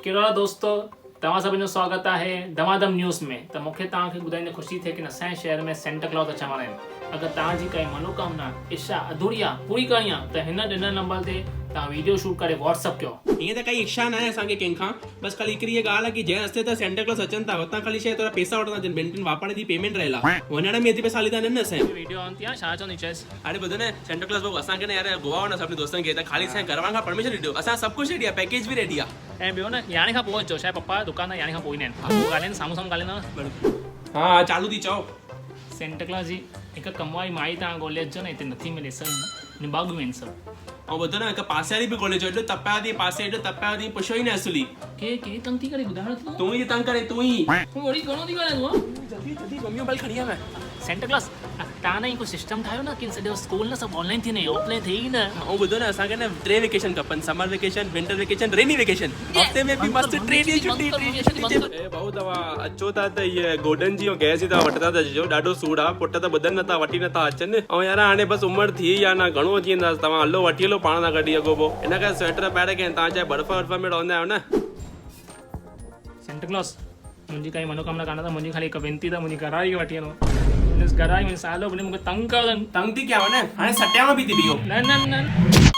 कहिड़ो दोस्तों, तव्हां सभिनि जो स्वागत आहे दमादम न्यूज़ में। त मूंखे तव्हांखे ॿुधाईंदे ख़ुशी थिए कि असांजे शहर में सेंटा क्लॉज अचण वारा आहिनि। अगरि तव्हांजी काई मनोकामना इच्छा अधूरी आहे पूरी करणी आहे त हिन ॾिनल नंबर ते तव्हां वीडियो शूट करे व्हाट्सअप कयो। ईअं त काई इच्छा न आहे असांखे कंहिंखां, बसि ख़ाली हिकिड़ी इहा ॻाल्हि आहे कि जंहिं रस्ते ते सेंटा क्लॉज अचनि था हुतां ख़ाली शइ थोरा पैसा वठंदा आहिनि, ॿिनि टिनि वापारनि जी पेमेंट रहियल आहे, वञण में एतिरी पैसा हली था वञनि न असांजे। वीडियो ऑन थी आहे, छा चवंदी चएसि? अरे ॿुधो न, सेंटा क्लॉज बाबू असांखे न यार गोवा वञणो सभिनी दोस्तनि खे, त ख़ाली असांजे घर वारनि खां परमिशन ॾियो, असां सभु कुझु रेडी आहे, पैकेज बि रेडी आहे। ऐं ॿियो न, यारहें खां पोइ अचो, छा आहे पप्पा दुकान यारहें खां पोइ ईंदा आहिनि, पोइ ॻाल्हाइनि साम्हूं साम्हूं ॻाल्हाईंदा। हा चालू थी चओ। सेंटा क्लॉज जी हिकु कम वारी माई तव्हां ॻोल्हे अचो न, हिते नथी मिले, सभु निबाग में आहिनि सभु। ऐं ॿुधो न, हिकु पासे वारी बि ॻोल्हे अचो, एॾो तपायो थी पासे, एॾो तपायो थी, पुछो ई न असली। के तंग थी करे ॿुधाइण तूं ई तंग करे, तूं ई वरी घणो थी ॻाल्हाए तूं। जल्दी जल्दी मम्मी मोबाइल खणी आ मैं। सेंटा क्लॉज तव्हां न हिकु सिस्टम ठाहियो न कि सॼो स्कूल न सभु ऑनलाइन थी वञे, ऑफलाइन थिए ई न। ऐं ॿुधो न, असांखे न 3 वेकेशन खपनि, समर वेकेशन, विंटर वेकेशन, रेनी वेकेशन, हफ़्ते में बि मस्त 3 ॾींहं छुट्टी। ए भाऊ तव्हां अचो था त इहे गोडन जी ऐं गैस जी तव्हां वठंदा था अचिजो, ॾाढो सूर आहे, पुट त ॿुधनि नथा, वठी नथा अचनि। ऐं यार हाणे बसि उमिरि थी या न, घणो अची वेंदासीं, तव्हां हलो वठी हलो पाण सां गॾु अॻो पोइ, इन करे स्वेटर पाए रखे, तव्हां चाहे बर्फ़ वर्फ़ में रहंदा आहियो न। सेंटा क्लॉज मुंहिंजी काई मनोकामना कान था, मुंहिंजी ख़ाली हिकु वेनती त मुंहिंजी घराई खे वठी वञो। घराई में सालो भले मूंखे तंग कयो। तंग थी कयांव न, हाणे सटियांव बि थी बीहो। न न न